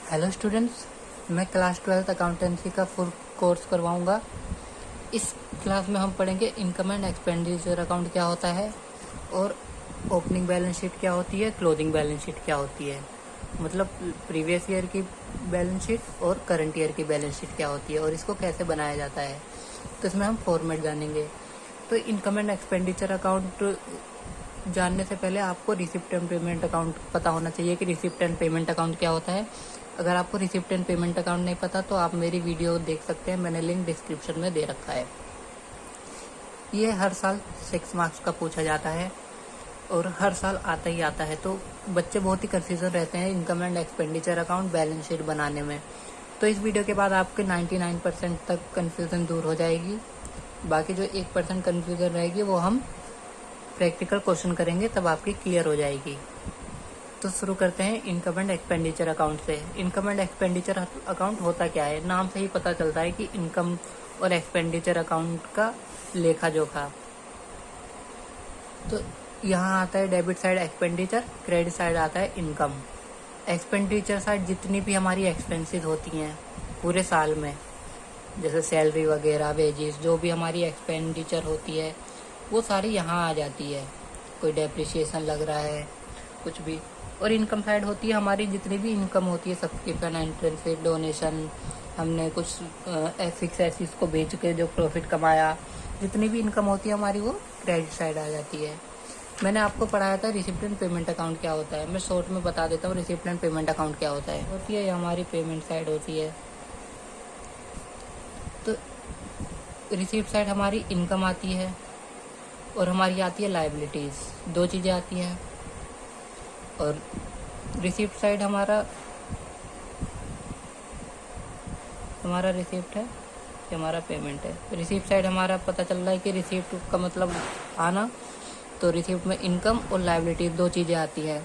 Hello students, मैं class 12th accountancy का full course करवाऊंगा। इस क्लास में हम पढ़ेंगे इनकम एंड एक्सपेंडिचर अकाउंट क्या होता है और ओपनिंग बैलेंस शीट क्या होती है, क्लोजिंग बैलेंस शीट क्या होती है, मतलब प्रीवियस ईयर की बैलेंस शीट और करंट ईयर की बैलेंस शीट क्या होती है और इसको कैसे बनाया जाता है। तो इसमें हम फॉर्मेट जानेंगे। तो इनकम एंड एक्सपेंडिचर अकाउंट जानने से पहले आपको रिसिप्ट एंड पेमेंट अकाउंट पता होना चाहिए कि रिसिप्ट एंड पेमेंट अकाउंट क्या होता है। अगर आपको रिसिप्ट एंड पेमेंट अकाउंट नहीं पता तो आप मेरी वीडियो देख सकते हैं, मैंने लिंक डिस्क्रिप्शन में दे रखा है। ये हर साल 6 मार्क्स का पूछा जाता है और हर साल आता ही आता है, तो बच्चे बहुत ही कन्फ्यूजन रहते हैं income and expenditure account balance sheet बनाने में। तो इस वीडियो के बाद आपके 99% तक कन्फ्यूजन दूर हो जाएगी। बाकी जो 1% कन्फ्यूजन रहेगी वो हम प्रैक्टिकल क्वेश्चन करेंगे, तब आपकी क्लियर हो जाएगी। तो शुरू करते हैं इनकम एंड एक्सपेंडिचर अकाउंट से। इनकम एंड एक्सपेंडिचर अकाउंट होता क्या है, नाम से ही पता चलता है कि इनकम और एक्सपेंडिचर अकाउंट का लेखा जोखा। तो यहाँ आता है debit side expenditure, credit side आता है इनकम। एक्सपेंडिचर साइड जितनी भी हमारी एक्सपेंसेस होती हैं पूरे साल में, जैसे सैलरी वगैरह, वेजेस, जो भी हमारी एक्सपेंडिचर होती है वो सारी यहाँ आ जाती है। कोई डेप्रिसिएशन लग रहा है, कुछ भी। और इनकम साइड होती है हमारी जितनी भी इनकम होती है, सब्सक्रिप्शन, एंट्रेंस फीस, डोनेशन, हमने कुछ फिक्स एसेट्स को बेच के जो प्रॉफिट कमाया, जितनी भी इनकम होती है हमारी वो क्रेडिट साइड आ जाती है। मैंने आपको पढ़ाया था रिसिप्ट एंड पेमेंट अकाउंट क्या होता है, मैं शॉर्ट में बता देता हूँ रिसिप्ट एंड पेमेंट अकाउंट क्या होता है। ये हमारी पेमेंट साइड होती है। तो रिसिप्ट साइड हमारी इनकम आती है और हमारी आती है लायबिलिटीज़, दो चीज़ें आती हैं। और रिसिप्ट साइड हमारा रिसिप्ट है, ये हमारा पेमेंट है। रिसिप्ट साइड हमारा पता चल रहा है कि रिसिप्ट का मतलब आना, तो रिसिप्ट में इनकम और लायबिलिटी दो चीज़ें आती है।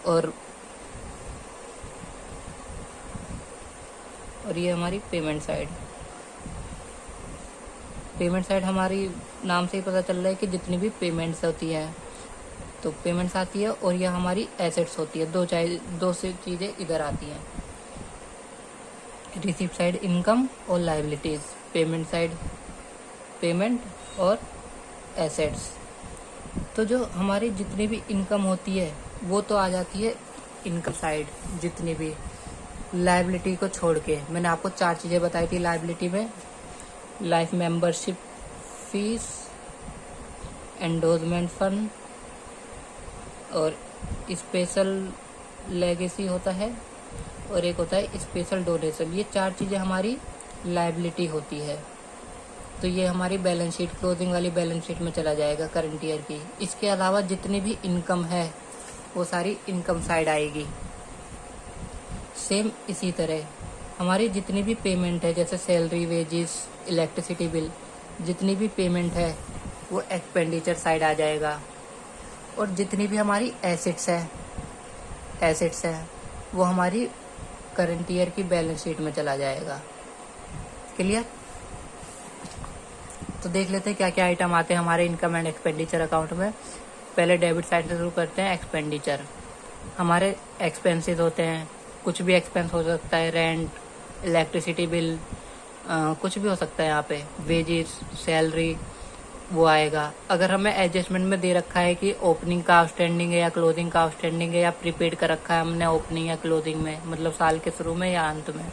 और ये हमारी पेमेंट साइड। पेमेंट साइड हमारी नाम से ही पता चल रहा है कि जितनी भी पेमेंट्स होती है तो पेमेंट्स आती है, और यह हमारी एसेट्स होती है। दो से चीज़ें इधर आती हैं, रिसिप्ट साइड इनकम और लायबिलिटीज़, पेमेंट साइड पेमेंट और एसेट्स। तो जो हमारी जितनी भी इनकम होती है वो तो आ जाती है इनकम साइड, जितनी भी। लायबिलिटी को छोड़ के मैंने आपको 4 चीज़ें बताई थी लायबिलिटी में: life membership fees, endorsement fund और स्पेशल लेगेसी होता है, और एक होता है स्पेशल डोनेशन। ये 4 चीज़ें हमारी लायबिलिटी होती है। तो ये हमारी बैलेंस शीट, क्लोजिंग वाली बैलेंस शीट में चला जाएगा करंट ईयर की। इसके अलावा जितनी भी इनकम है वो सारी इनकम साइड आएगी। सेम इसी तरह हमारी जितनी भी पेमेंट है, जैसे सैलरी, वेजेस, इलेक्ट्रिसिटी बिल, जितनी भी पेमेंट है वो एक्सपेंडिचर साइड आ जाएगा। और जितनी भी हमारी एसेट्स है वो हमारी करंट ईयर की बैलेंस शीट में चला जाएगा। क्लियर? तो देख लेते हैं क्या क्या आइटम आते हैं हमारे इनकम एंड एक्सपेंडिचर अकाउंट में। पहले डेबिट साइड से शुरू करते हैं। एक्सपेंडिचर हमारे एक्सपेंसेस होते हैं, कुछ भी एक्सपेंस हो सकता है, रेंट, इलेक्ट्रिसिटी बिल, कुछ भी हो सकता है यहाँ पे, वेजेस, सैलरी, वो आएगा। अगर हमें एडजस्टमेंट में दे रखा है कि ओपनिंग का आउटस्टैंडिंग है या क्लोजिंग का आउटस्टैंडिंग है, या प्रीपेड कर रखा है हमने ओपनिंग या क्लोजिंग में, मतलब साल के शुरू में या अंत में,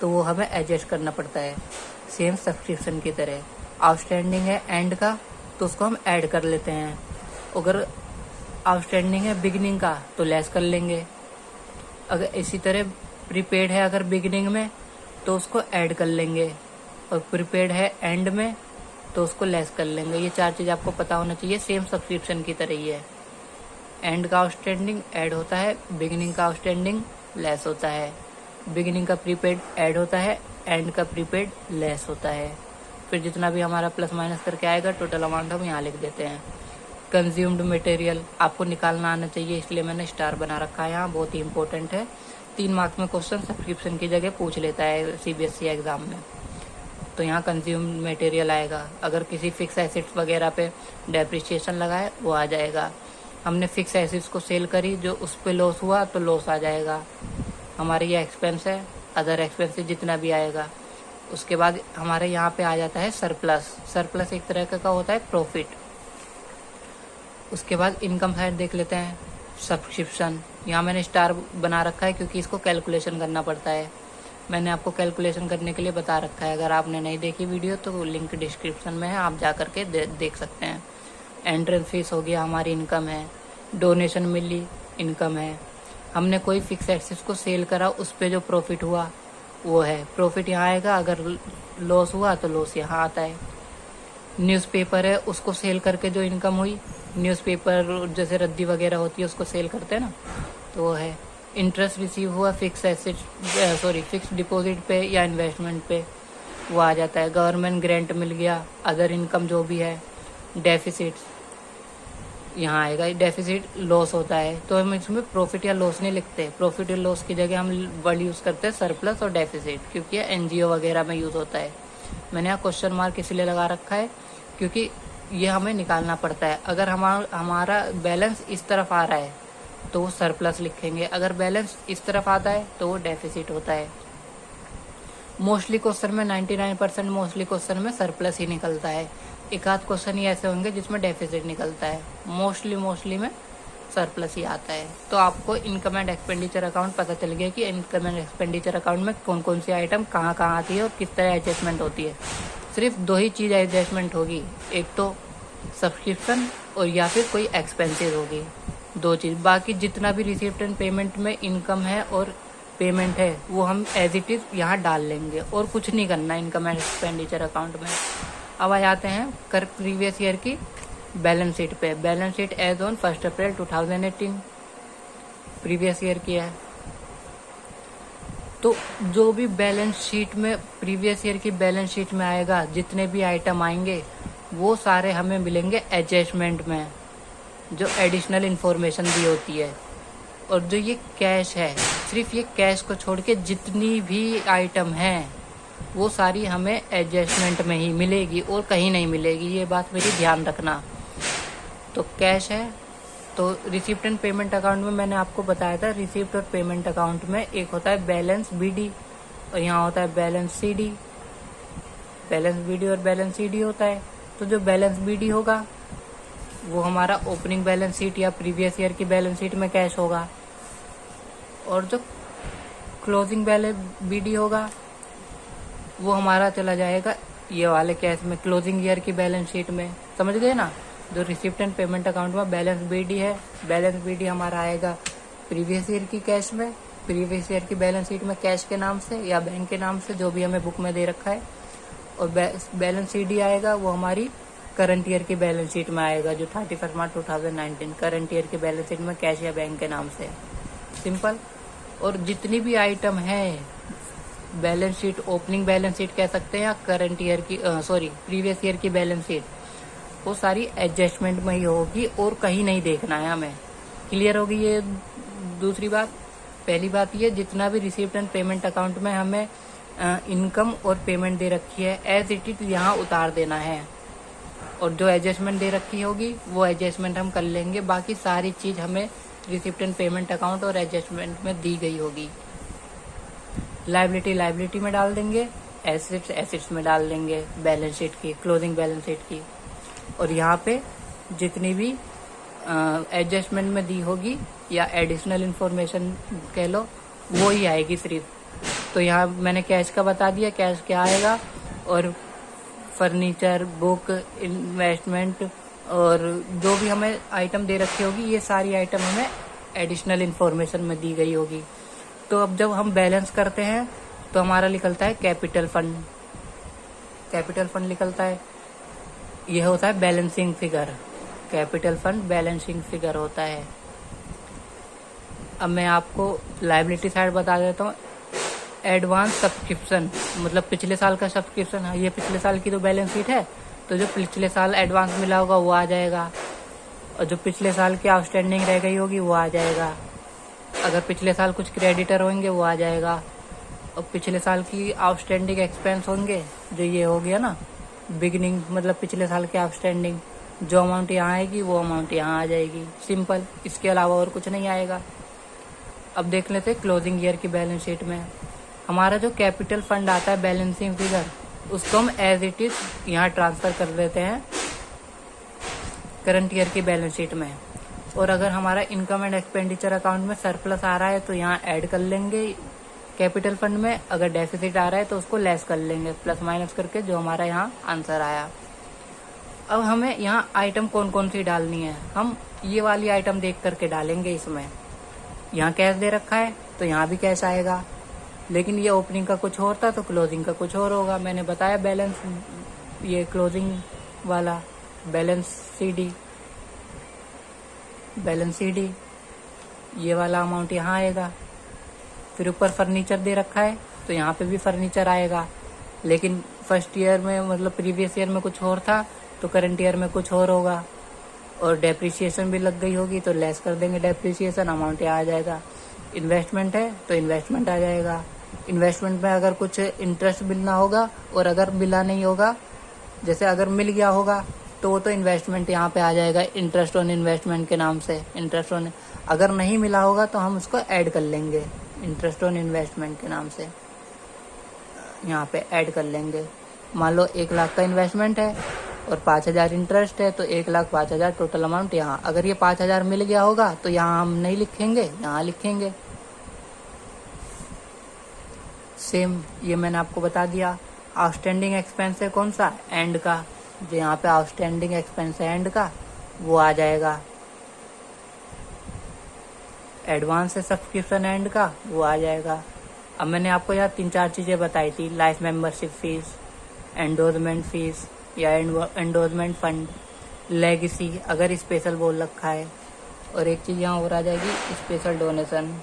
तो वो हमें एडजस्ट करना पड़ता है। सेम सब्सक्रिप्शन की तरह, आउटस्टैंडिंग है एंड का तो उसको हम ऐड कर लेते हैं। अगर आउटस्टैंडिंग है बिगिनिंग का तो लेस कर लेंगे। अगर इसी तरह प्रीपेड है अगर बिगिनिंग में तो उसको ऐड कर लेंगे, और प्रीपेड है एंड में तो उसको लेस कर लेंगे। ये 4 चीज़ आपको पता होना चाहिए। सेम सब्सक्रिप्शन की तरह ही है। एंड का आउटस्टैंडिंग ऐड होता है, बिगिनिंग का आउटस्टैंडिंग लेस होता है, बिगिनिंग का प्रीपेड ऐड होता है, एंड का प्रीपेड लेस होता है। फिर जितना भी हमारा प्लस माइनस करके आएगा टोटल अमाउंट हम यहाँ लिख देते हैं। कंज्यूम्ड मटेरियल आपको निकालना आना चाहिए, इसलिए मैंने स्टार बना रखा है यहाँ, बहुत ही इंपॉर्टेंट है। 3 मार्क्स में क्वेश्चन सब्सक्रिप्शन की जगह पूछ लेता है CBSE एग्जाम में। तो यहाँ कंज्यूम्ड मटेरियल आएगा। अगर किसी फिक्स एसेट्स वगैरह पे डेप्रिसिएशन लगा है वो आ जाएगा। हमने फिक्स एसेट्स को सेल करी, जो उस पे लॉस हुआ तो लॉस आ जाएगा। हमारे ये एक्सपेंस है, अदर एक्सपेंसेस जितना भी आएगा। उसके बाद हमारे यहाँ पे आ जाता है सरप्लस। सरप्लस एक तरह का होता है प्रॉफिट। उसके बाद इनकम साइड देख लेते हैं। सब्सक्रिप्शन, यहाँ मैंने स्टार बना रखा है क्योंकि इसको कैलकुलेशन करना पड़ता है। मैंने आपको कैलकुलेशन करने के लिए बता रखा है। अगर आपने नहीं देखी वीडियो तो लिंक डिस्क्रिप्शन में है, आप जा करके देख सकते हैं। एंट्रेंस फीस हो गया, हमारी इनकम है। डोनेशन मिली, इनकम है। हमने कोई फिक्स एसेट्स को सेल करा, उस पर जो प्रॉफिट हुआ वो है। प्रॉफिट यहाँ आएगा, अगर लॉस हुआ तो लॉस यहाँ आता है। न्यूज़पेपर है, उसको सेल करके जो इनकम हुई, न्यूज़पेपर जैसे रद्दी वगैरह होती है उसको सेल करते हैं ना, तो वो है। इंटरेस्ट रिसीव हुआ फिक्स फिक्स डिपॉजिट पे या इन्वेस्टमेंट पे, वो आ जाता है। गवर्नमेंट ग्रांट मिल गया, अदर इनकम जो भी है। डेफिसिट यहाँ आएगा। डेफिसिट लॉस होता है, तो हम इसमें प्रॉफिट या लॉस नहीं लिखते। प्रॉफिट या लॉस की जगह हम वर्ड यूज़ करते हैं सरप्लस और डेफिसिट, क्योंकि ये एनजीओ वगैरह में यूज़ होता है। मैंने यहाँ क्वेश्चन मार्क इसलिए लगा रखा है क्योंकि ये हमें निकालना पड़ता है। अगर हमारा बैलेंस इस तरफ आ रहा है तो वो सरप्लस लिखेंगे, अगर बैलेंस इस तरफ आता है तो वो डेफिसिट होता है। मोस्टली क्वेश्चन में 99% मोस्टली क्वेश्चन में सरप्लस ही निकलता है। एक आध क्वेश्चन ही ऐसे होंगे जिसमें डेफिसिट निकलता है। मोस्टली में सरप्लस ही आता है। तो आपको इनकम एंड एक्सपेंडिचर अकाउंट पता चल गया कि इनकम एंड एक्सपेंडिचर अकाउंट में कौन कौन सी आइटम कहाँ कहाँ आती है और किस तरह एडजस्टमेंट होती है। सिर्फ दो ही चीज़ एडजस्टमेंट होगी, एक तो सब्सक्रिप्शन और या फिर कोई एक्सपेंसेस होगी, दो चीज़। बाकी जितना भी रिसीप्ट एंड पेमेंट में इनकम है और पेमेंट है वो हम एज इट इज़ यहाँ डाल लेंगे और कुछ नहीं करना इनकम एंड एक्सपेंडिचर अकाउंट में। अब आ जाते हैं कर प्रीवियस ईयर की बैलेंस शीट पे। Balance sheet as on 1 April 2018 previous year की है। तो जो भी बैलेंस शीट में प्रीवियस ईयर की बैलेंस शीट में आएगा, जितने भी आइटम आएंगे वो सारे हमें मिलेंगे एडजस्टमेंट में, जो एडिशनल इंफॉर्मेशन दी होती है। और जो ये कैश है, सिर्फ ये कैश को छोड़ के जितनी भी आइटम हैं वो सारी हमें एडजस्टमेंट में ही मिलेगी और कहीं नहीं मिलेगी, ये बात मेरी ध्यान रखना। तो कैश है, तो रिसिप्ट एंड पेमेंट अकाउंट में मैंने आपको बताया था, रिसिप्ट और पेमेंट अकाउंट में एक होता है बैलेंस बीडी और यहाँ होता है बैलेंस सीडी। बैलेंस बीडी और बैलेंस सीडी होता है। तो जो बैलेंस बीडी होगा वो हमारा ओपनिंग बैलेंस शीट या प्रीवियस ईयर की बैलेंस शीट में कैश होगा, और जो क्लोजिंग बैलेंस बीडी होगा वो हमारा चला जाएगा ये वाले कैश में, क्लोजिंग ईयर की बैलेंस शीट में। समझ गए ना? जो रिसिप्ट एंड पेमेंट अकाउंट में बैलेंस बीडी है, बैलेंस बीडी हमारा आएगा प्रीवियस ईयर की कैश में, प्रीवियस ईयर की बैलेंस शीट में कैश के नाम से या बैंक के नाम से, जो भी हमें बुक में दे रखा है। और बैलेंस सीडी आएगा वो हमारी करंट ईयर की बैलेंस शीट में आएगा, जो 31 मार्च 2019 करंट ईयर की बैलेंस शीट में कैश या बैंक के नाम से। सिंपल। और जितनी भी आइटम है balance sheet, opening balance sheet कह सकते हैं या करंट ईयर की प्रीवियस ईयर की बैलेंस शीट, वो सारी एडजस्टमेंट में ही होगी और कहीं नहीं देखना है हमें। क्लियर होगी ये दूसरी बात? पहली बात ये, जितना भी रिसीप्ट एंड पेमेंट अकाउंट में हमें इनकम और पेमेंट दे रखी है एज इट इज यहाँ उतार देना है, और जो एडजस्टमेंट दे रखी होगी वो एडजस्टमेंट हम कर लेंगे। बाकी सारी चीज हमें रिसिप्ट एंड पेमेंट अकाउंट और एडजस्टमेंट में दी गई होगी। लायबिलिटी में डाल देंगे, एसेट्स में डाल देंगे बैलेंस शीट की, क्लोजिंग बैलेंस शीट की। और यहाँ पे जितनी भी एडजस्टमेंट में दी होगी या एडिशनल इंफॉर्मेशन कह लो, वो ही आएगी सिर्फ। तो यहाँ मैंने कैश का बता दिया, कैश क्या आएगा, और फर्नीचर, बुक, इन्वेस्टमेंट और जो भी हमें आइटम दे रखी होगी, ये सारी आइटम हमें एडिशनल इंफॉर्मेशन में दी गई होगी। तो अब जब हम बैलेंस करते हैं तो हमारा निकलता है कैपिटल फंड। कैपिटल फंड निकलता है, यह होता है balancing figure. Capital fund balancing figure होता है। अब मैं आपको लायबिलिटी साइड बता देता हूँ। एडवांस सब्सक्रिप्शन मतलब पिछले साल का सब्सक्रिप्शन है, ये पिछले साल की तो बैलेंस शीट है, तो जो पिछले साल एडवांस मिला होगा वो आ जाएगा, और जो पिछले साल की आउटस्टैंडिंग रह गई होगी वो आ जाएगा। अगर पिछले साल कुछ क्रेडिटर होंगे वो आ जाएगा, और पिछले साल की आउटस्टैंडिंग एक्सपेंस होंगे, जो ये हो गया ना बिगिनिंग, मतलब पिछले साल की आउटस्टैंडिंग, जो अमाउंट यहाँ आएगी वो अमाउंट यहाँ आ जाएगी। सिंपल, इसके अलावा और कुछ नहीं आएगा। अब देख लेते हैं क्लोजिंग ईयर की बैलेंस शीट में। हमारा जो कैपिटल फंड आता है बैलेंसिंग फिगर, उसको हम एज इट इज यहाँ ट्रांसफर कर देते हैं करंट ईयर की बैलेंस शीट में। और अगर हमारा इनकम एंड एक्सपेंडिचर अकाउंट में सरप्लस आ रहा है तो यहाँ ऐड कर लेंगे कैपिटल फंड में, अगर डेफिसिट आ रहा है तो उसको लेस कर लेंगे प्लस माइनस करके, जो हमारा यहाँ आंसर आया। अब हमें यहाँ आइटम कौन कौन सी डालनी है, हम ये वाली आइटम देख करके डालेंगे इसमें। यहाँ कैश दे रखा है तो यहाँ भी कैश आएगा, लेकिन ये ओपनिंग का कुछ और था तो क्लोजिंग का कुछ और होगा। मैंने बताया बैलेंस, ये क्लोजिंग वाला बैलेंस सीडी, ये वाला अमाउंट यहाँ आएगा। फिर ऊपर फर्नीचर दे रखा है तो यहाँ पे भी फर्नीचर आएगा, लेकिन फर्स्ट ईयर में मतलब प्रीवियस ईयर में कुछ और था तो करंट ईयर में कुछ और होगा। और डेप्रिसिएशन भी लग गई होगी तो लेस कर देंगे डेप्रिसिएशन, अमाउंट यहाँ आ जाएगा। इन्वेस्टमेंट है तो इन्वेस्टमेंट आ जाएगा। इन्वेस्टमेंट में अगर कुछ इंटरेस्ट मिलना होगा और अगर मिला नहीं होगा, जैसे अगर मिल गया होगा तो वो तो इन्वेस्टमेंट यहाँ पे आ जाएगा इंटरेस्ट ऑन इन्वेस्टमेंट के नाम से। इंटरेस्ट ऑन, अगर नहीं मिला होगा तो हम उसको ऐड कर लेंगे इंटरेस्ट ऑन इन्वेस्टमेंट के नाम से, यहाँ पे ऐड कर लेंगे। मान लो 1 लाख का इन्वेस्टमेंट है और 5,000 इंटरेस्ट है तो 1,05,000 टोटल अमाउंट यहाँ। अगर ये 5,000 मिल गया होगा तो यहाँ हम नहीं लिखेंगे, यहाँ लिखेंगे। सेम ये मैंने आपको बता दिया। आउटस्टैंडिंग एक्सपेंस है कौन सा, एंड का, जो यहाँ पे आउटस्टैंडिंग एक्सपेंस है एंड का वो आ जाएगा। एडवांस है सब्सक्रिप्शन एंड का, वो आ जाएगा। अब मैंने आपको यहाँ 3-4 चीजें बताई थी, life membership fees, endorsement fees या एंडोर्समेंट फंड, लेगेसी अगर स्पेशल बोल रखा है, और एक चीज यहाँ और आ जाएगी स्पेशल डोनेशन।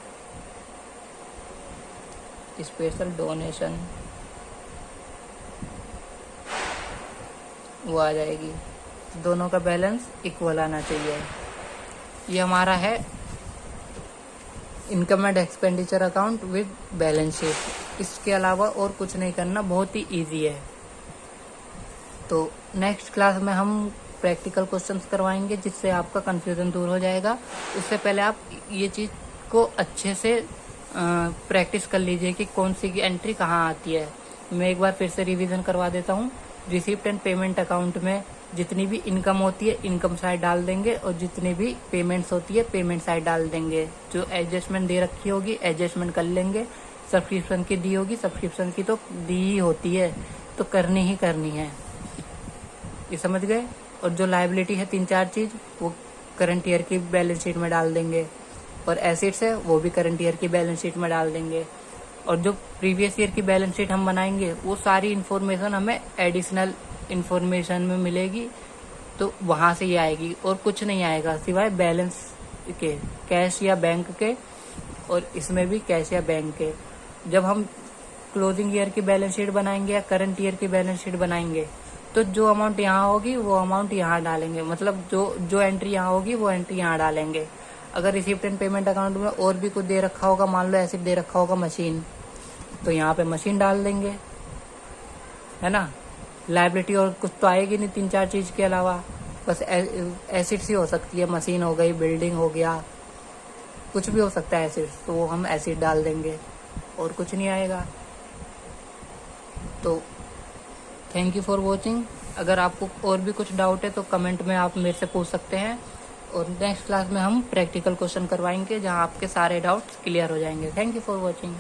वो आ जाएगी। दोनों का बैलेंस इक्वल आना चाहिए। ये हमारा है income and expenditure account with balance sheet. इसके अलावा और कुछ नहीं करना, बहुत ही इजी है। तो नेक्स्ट क्लास में हम प्रैक्टिकल क्वेश्चंस करवाएंगे जिससे आपका कंफ्यूजन दूर हो जाएगा। उससे पहले आप ये चीज को अच्छे से प्रैक्टिस कर लीजिए कि कौन सी एंट्री कहाँ आती है। मैं एक बार फिर से रिवीजन करवा देता हूँ। रिसिप्ट एंड पेमेंट अकाउंट में जितनी भी इनकम होती है इनकम साइड डाल देंगे, और जितनी भी पेमेंट्स होती है पेमेंट साइड डाल देंगे। जो एडजस्टमेंट दे रखी होगी एडजस्टमेंट कर लेंगे। सब्सक्रिप्शन की दी होगी, सब्सक्रिप्शन की तो दी ही होती है तो करनी ही करनी है, ये समझ गए। और जो लायबिलिटी है 3-4 चीज वो करंट ईयर की बैलेंस शीट में डाल देंगे, और एसेट्स है वो भी करंट ईयर की बैलेंस शीट में डाल देंगे। और जो प्रीवियस ईयर की बैलेंस शीट हम बनाएंगे वो सारी इन्फॉर्मेशन हमें एडिशनल इन्फॉर्मेशन में मिलेगी, तो वहां से ये आएगी और कुछ नहीं आएगा सिवाय बैलेंस के, कैश या बैंक के, और इसमें भी कैश या बैंक के। जब हम क्लोजिंग ईयर की बैलेंस शीट बनाएंगे या करंट ईयर की बैलेंस शीट बनाएंगे तो जो अमाउंट यहाँ होगी वो अमाउंट यहाँ डालेंगे, मतलब जो एंट्री यहाँ होगी वो एंट्री यहाँ डालेंगे। अगर रिसिप्ट एंड पेमेंट अकाउंट में और भी कुछ दे रखा होगा, मान लो एसेट दे रखा होगा मशीन, तो यहाँ पे मशीन डाल देंगे, है ना। लायबिलिटी और कुछ तो आएगी नहीं 3-4 चीज के अलावा, बस एसिड्स ही हो सकती है, मशीन हो गई, बिल्डिंग हो गया, कुछ भी हो सकता है एसिड्स, तो वो हम एसिड डाल देंगे और कुछ नहीं आएगा। तो थैंक यू फॉर वॉचिंग। अगर आपको और भी कुछ डाउट है तो कमेंट में आप मेरे से पूछ सकते हैं, और नेक्स्ट क्लास में हम प्रैक्टिकल क्वेश्चन करवाएंगे जहां आपके सारे डाउट्स क्लियर हो जाएंगे। Thank you for watching.